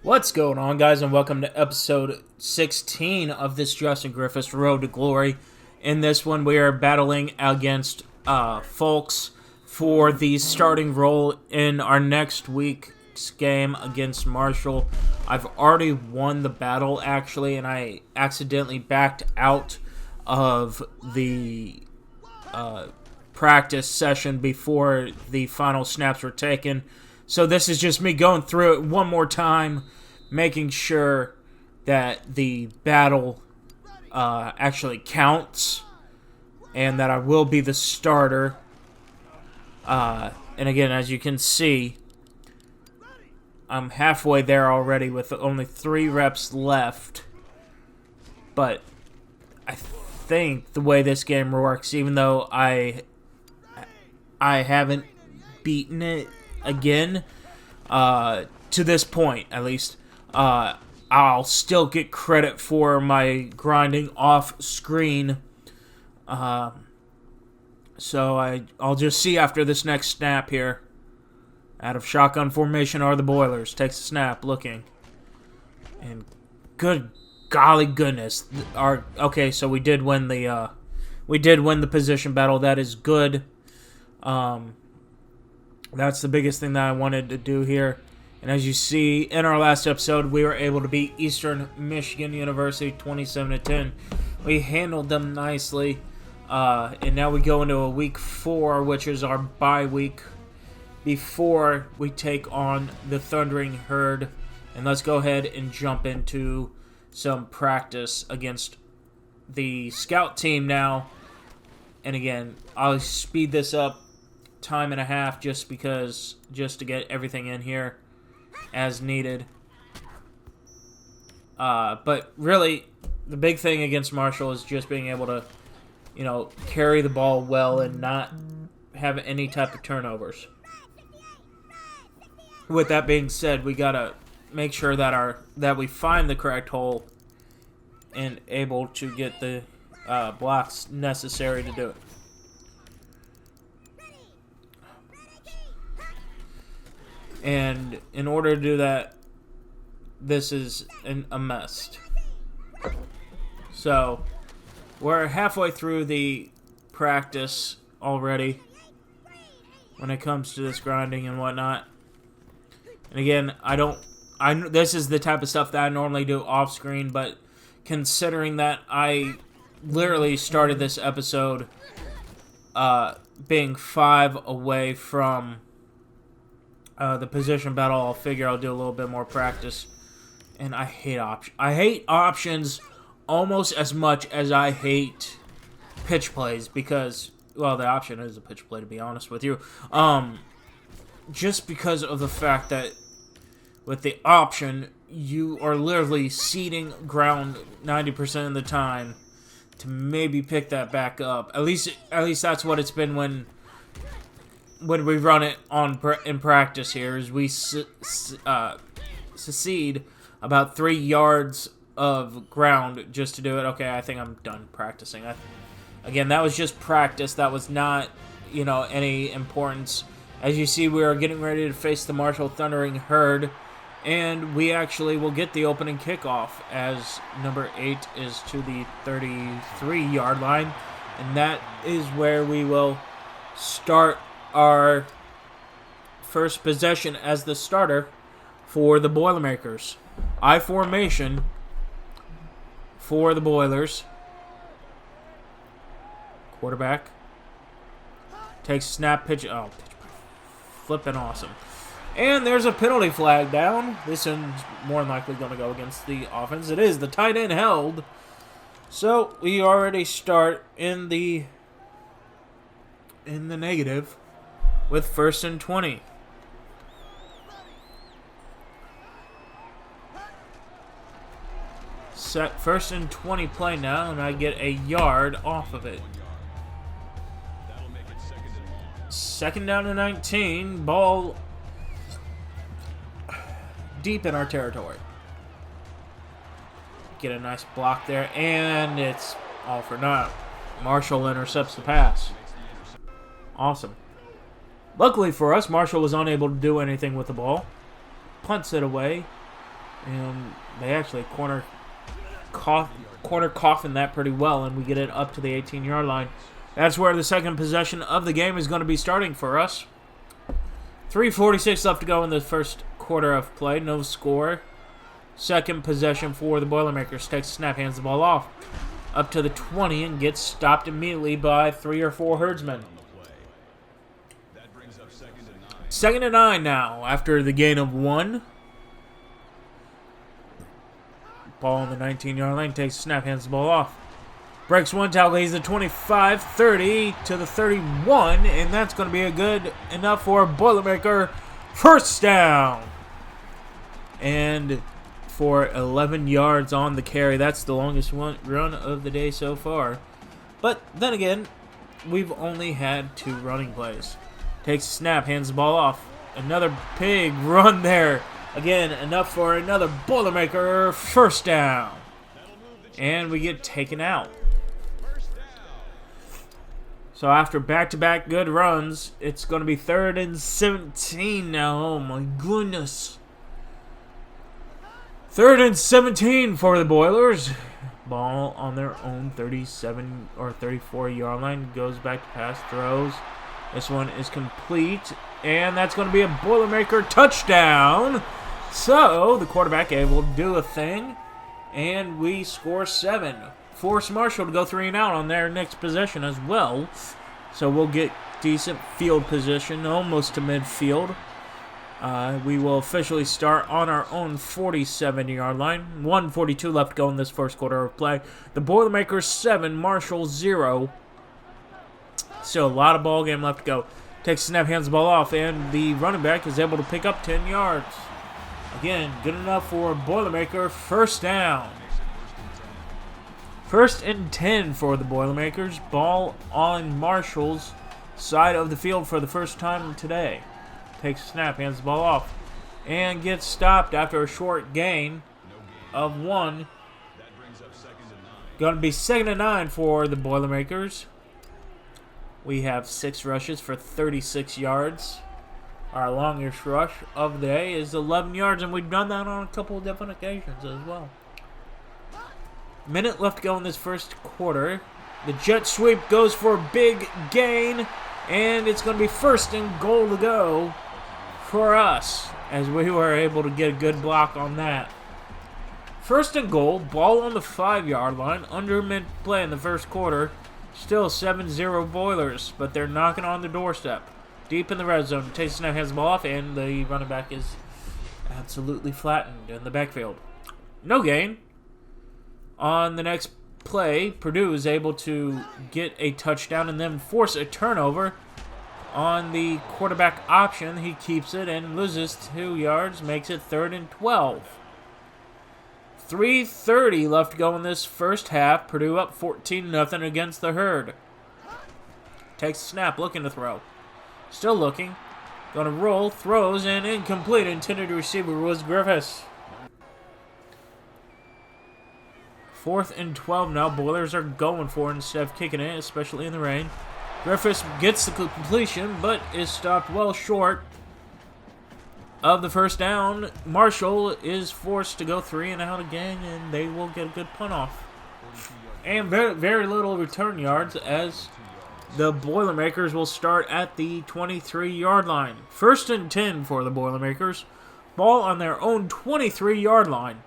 What's going on, guys, and welcome to episode 16 of this Justin Griffiths Road to Glory. In this one, we are battling against folks for the starting role in our next week's game against Marshall. I've already won the battle, actually, and I accidentally backed out of the practice session before the final snaps were taken. So this is just me going through it one more time, making sure that the battle actually counts and that I will be the starter. And again, as you can see, I'm halfway there already with only 3 reps left. But I think the way this game works, even though I haven't beaten it again, to this point at least, I'll still get credit for my grinding off screen. So I'll just see after this next snap here. Out of shotgun formation are the Boilers. Takes a snap, looking, and good golly goodness, okay. So we did win the position battle. That is good. That's the biggest thing that I wanted to do here. And as you see, in our last episode, we were able to beat Eastern Michigan University 27-10. We handled them nicely. And now we go into a week 4, which is our bye week, before we take on the Thundering Herd. And let's go ahead and jump into some practice against the scout team now. And again, I'll speed this up time and a half just to get everything in here as needed. But really, the big thing against Marshall is just being able to, carry the ball well and not have any type of turnovers. With that being said, we gotta make sure that we find the correct hole and able to get the blocks necessary to do it. And in order to do that, this is a must. So, we're halfway through the practice already when it comes to this grinding and whatnot. And again, this is the type of stuff that I normally do off screen, but considering that I literally started this episode being 5 away from the position battle, I'll figure I'll do a little bit more practice. And I hate options almost as much as I hate pitch plays, because, well, the option is a pitch play, to be honest with you. Just because of the fact that with the option, you are literally ceding ground 90% of the time to maybe pick that back up. At least that's what it's been when we run it in practice here, is we secede about 3 yards of ground just to do it. Okay, I think I'm done practicing. Again, that was just practice. That was not, any importance. As you see, we are getting ready to face the Marshall Thundering Herd, and we actually will get the opening kickoff as number 8 is to the 33-yard line, and that is where we will start our first possession as the starter for the Boilermakers. I formation for the Boilers. Quarterback takes snap, pitch. Oh, flipping awesome. And there's a penalty flag down. This one's more than likely going to go against the offense. It is. The tight end held. So we already start in the negative with 1st and 20. Set 1st and 20 play now, and I get a yard off of it. 2nd down to 19. Ball deep in our territory. Get a nice block there, and it's all for naught. Marshall intercepts the pass. Awesome. Luckily for us, Marshall was unable to do anything with the ball. Punts it away. And they actually corner coffin that pretty well, and we get it up to the 18-yard line. That's where the second possession of the game is going to be starting for us. 3:46 left to go in the first quarter of play. No score. Second possession for the Boilermakers. Takes a snap, hands the ball off. Up to the 20 and gets stopped immediately by 3 or 4 herdsmen. Second and 9 now after the gain of 1. Ball on the 19-yard line. Takes a snap, hands the ball off. Breaks one tackle. He's the 25, 30 to the 31, and that's going to be a good enough for a Boilermaker first down. And for 11 yards on the carry. That's the longest run of the day so far. But then again, we've only had 2 running plays. Takes a snap, hands the ball off. Another big run there. Again, enough for another Boilermaker first down. And we get taken out. So after back-to-back good runs, it's going to be 3rd and 17 now. Oh my goodness. 3rd and 17 for the Boilers. Ball on their own 37 or 34-yard line. Goes back to pass, throws. This one is complete. And that's going to be a Boilermaker touchdown. So the quarterback able to do a thing. And we score 7. Force Marshall to go 3 and out on their next possession as well. So we'll get decent field position, almost to midfield. We will officially start on our own 47-yard line. 1:42 left to go in this first quarter of play. The Boilermakers 7, Marshall 0. Still a lot of ball game left to go. Takes a snap, hands the ball off, and the running back is able to pick up 10 yards. Again, good enough for Boilermaker first down. 1st and 10 for the Boilermakers. Ball on Marshall's side of the field for the first time today. Takes a snap, hands the ball off, and gets stopped after a short gain of 1. Going to be 2nd and 9 for the Boilermakers. We have 6 rushes for 36 yards. Our longest rush of the day is 11 yards, and we've done that on a couple of different occasions as well. Minute left to go in this first quarter. The jet sweep goes for a big gain, and it's going to be 1st and goal to go for us, as we were able to get a good block on that. 1st and goal, ball on the 5-yard line, under mid-play in the first quarter. Still 7-0 Boilers, but they're knocking on the doorstep. Deep in the red zone, takes a snap, hands the ball off, and the running back is absolutely flattened in the backfield. No gain. On the next play, Purdue is able to get a touchdown and then force a turnover. On the quarterback option, he keeps it and loses 2 yards, makes it 3rd and 12. 3:30 left to go in this first half. Purdue up 14-0 against the Herd. Takes a snap, looking to throw. Still looking. Going to roll, throws, and incomplete. Intended receiver was Griffiths. 4th and 12 now. Boilers are going for it instead of kicking it, especially in the rain. Griffiths gets the completion, but is stopped well short of the first down. Marshall is forced to go 3 and out again, and they will get a good punt off. And very, very little return yards, as the Boilermakers will start at the 23-yard line. 1st and 10 for the Boilermakers. Ball on their own 23-yard line.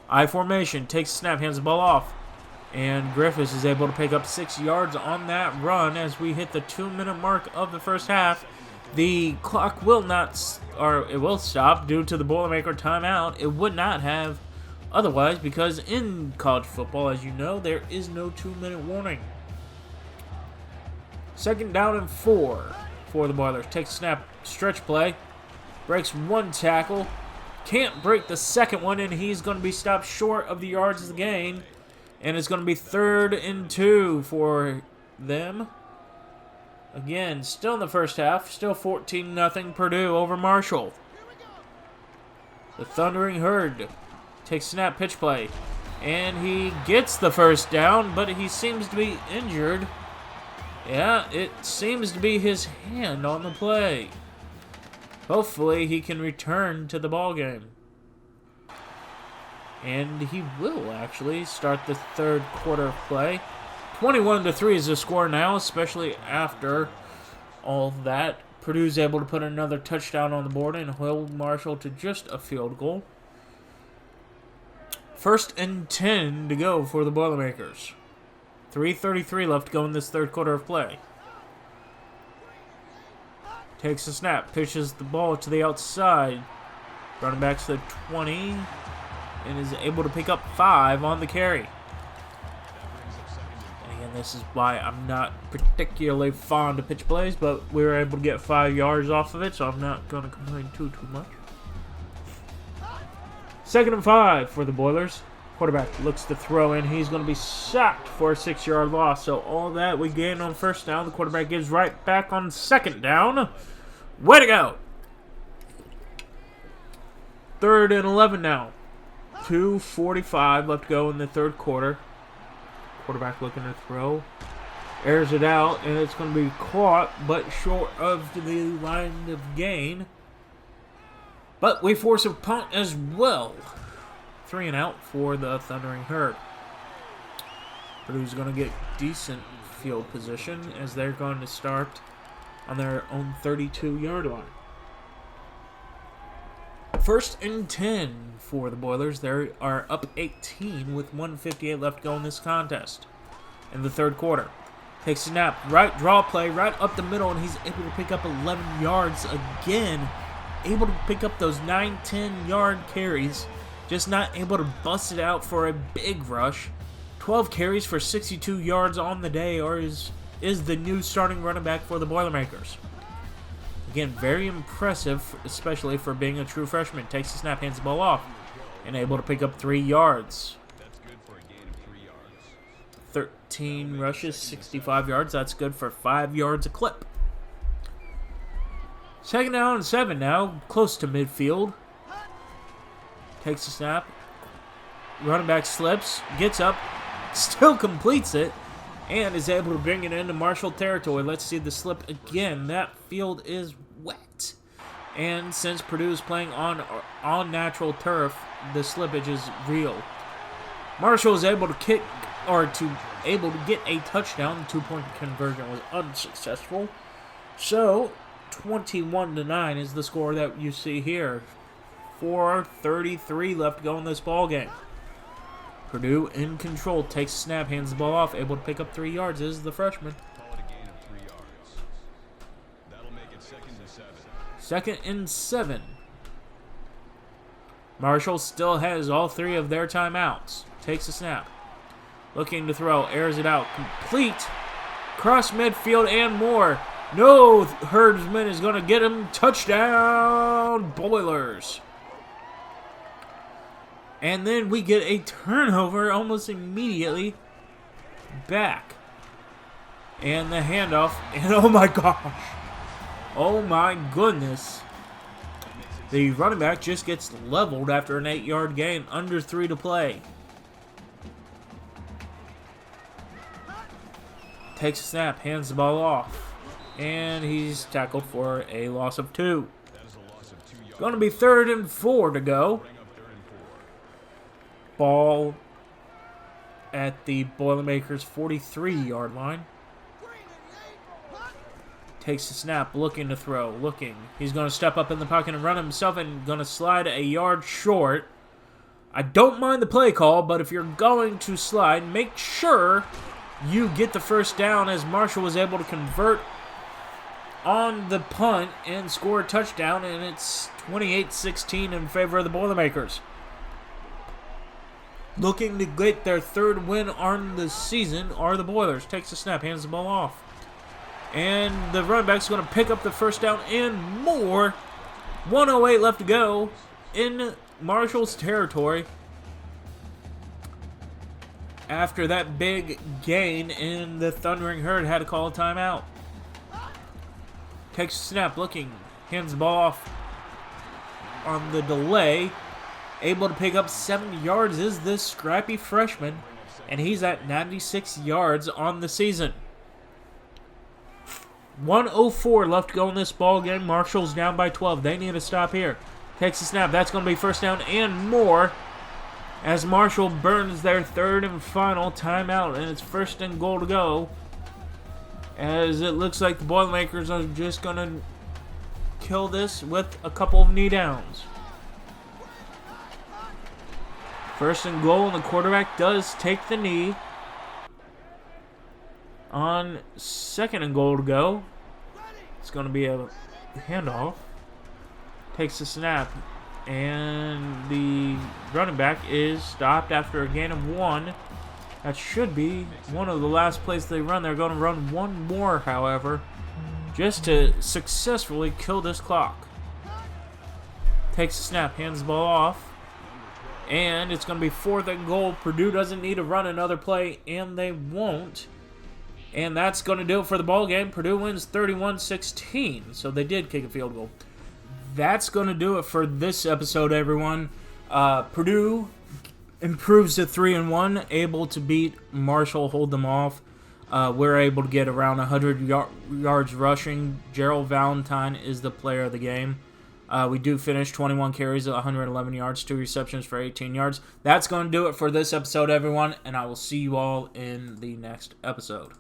I formation, takes a snap, hands the ball off. And Griffiths is able to pick up 6 yards on that run as we hit the 2-minute mark of the first half. The clock will not, or it will stop due to the Boilermaker timeout. It would not have otherwise, because in college football, as you know, there is no 2-minute warning. 2nd down and 4 for the Boilers. Takes a snap, stretch play. Breaks 1 tackle. Can't break the second one, and he's going to be stopped short of the yards of the gain. And it's going to be 3rd and 2 for them. Again, still in the first half. Still 14-0 Purdue over Marshall. The Thundering Herd takes snap, pitch play. And he gets the first down, but he seems to be injured. Yeah, it seems to be his hand on the play. Hopefully he can return to the ball game. And he will actually start the third quarter of play. 21-3 is the score now, especially after all that. Purdue's able to put another touchdown on the board and hold Marshall to just a field goal. 1st and 10 to go for the Boilermakers. 3:33 left to go in this third quarter of play. Takes a snap, pitches the ball to the outside. Running back to the 20 and is able to pick up 5 on the carry. And again, this is why I'm not particularly fond of pitch plays, but we were able to get 5 yards off of it, so I'm not going to complain too much. 2nd and 5 for the Boilers. Quarterback looks to throw in. He's going to be sacked for a 6-yard loss. So all that we gained on 1st down, the quarterback gives right back on 2nd down. Way to go! 3rd and 11 now. 2:45 left to go in the third quarter. Quarterback looking to throw. Airs it out, and it's going to be caught, but short of the line of gain. But we force a punt as well. 3 and out for the Thundering Herd. Purdue's going to get decent field position as they're going to start on their own 32-yard line. 1st and 10 for the Boilers. They are up 18 with 1:58 left to go in this contest. In the third quarter. Takes a snap, right draw play, right up the middle, and he's able to pick up 11 yards again. Able to pick up those 9-10 yard carries. Just not able to bust it out for a big rush. 12 carries for 62 yards on the day, or is the new starting running back for the Boilermakers. Again, very impressive, especially for being a true freshman. Takes the snap, hands the ball off, and able to pick up 3 yards. That's good for a gain of 3 yards. 13 rushes, 65 yards. That's good for 5 yards a clip. 2nd down and 7 now, close to midfield. Takes a snap. Running back slips, gets up, still completes it, and is able to bring it into Marshall territory. Let's see the slip again. That field is wet. And since Purdue is playing on natural turf, the slippage is real. Marshall is able to get a touchdown. The 2-point conversion was unsuccessful. So 21-9 is the score that you see here. 4:33 left to go in this ball game. Purdue in control, takes a snap, hands the ball off, able to pick up 3 yards. This is the freshman. Call it a gain of 3 yards. That'll make it 2nd and 7. 2nd and 7. Marshall still has all 3 of their timeouts. Takes a snap. Looking to throw, airs it out. Complete. Cross midfield and more. No, herdsman is going to get him. Touchdown, Boilers. And then we get a turnover almost immediately back. And the handoff. And oh my gosh. Oh my goodness. The running back just gets leveled after an 8-yard gain. Under 3 to play. Takes a snap. Hands the ball off. And he's tackled for a loss of 2. Going to be 3rd and 4 to go. Ball at the Boilermakers 43-yard line. Takes a snap, looking to throw, He's going to step up in the pocket and run himself and going to slide a yard short. I don't mind the play call, but if you're going to slide, make sure you get the 1st down, as Marshall was able to convert on the punt and score a touchdown, and it's 28-16 in favor of the Boilermakers. Looking to get their 3rd win on the season are the Boilers. Takes a snap, hands the ball off. And the running back's going to pick up the 1st down and more. 1:08 left to go in Marshall's territory. After that big gain, and the Thundering Herd had to call a timeout. Takes a snap, hands the ball off on the delay. Able to pick up 7 yards is this scrappy freshman, and he's at 96 yards on the season. 1:04 left to go in this ball game. Marshall's down by 12. They need to stop here. Takes a snap. That's going to be 1st down and more. as Marshall burns their third and final timeout, and it's 1st and goal to go. As it looks like the Boilermakers are just going to kill this with a couple of knee downs. 1st and goal, and the quarterback does take the knee. On 2nd and goal to go, it's going to be a handoff. Takes the snap, and the running back is stopped after a gain of 1. That should be one of the last plays they run. They're going to run one more, however, just to successfully kill this clock. Takes the snap, hands the ball off, and it's going to be 4th and goal. Purdue doesn't need to run another play, and they won't. And that's going to do it for the ball game. Purdue wins 31-16, so they did kick a field goal. That's going to do it for this episode, everyone. Purdue improves to 3-1, able to beat Marshall, hold them off. We're able to get around 100 yards rushing. Gerald Valentine is the player of the game. We do finish 21 carries, 111 yards, 2 receptions for 18 yards. That's going to do it for this episode, everyone, and I will see you all in the next episode.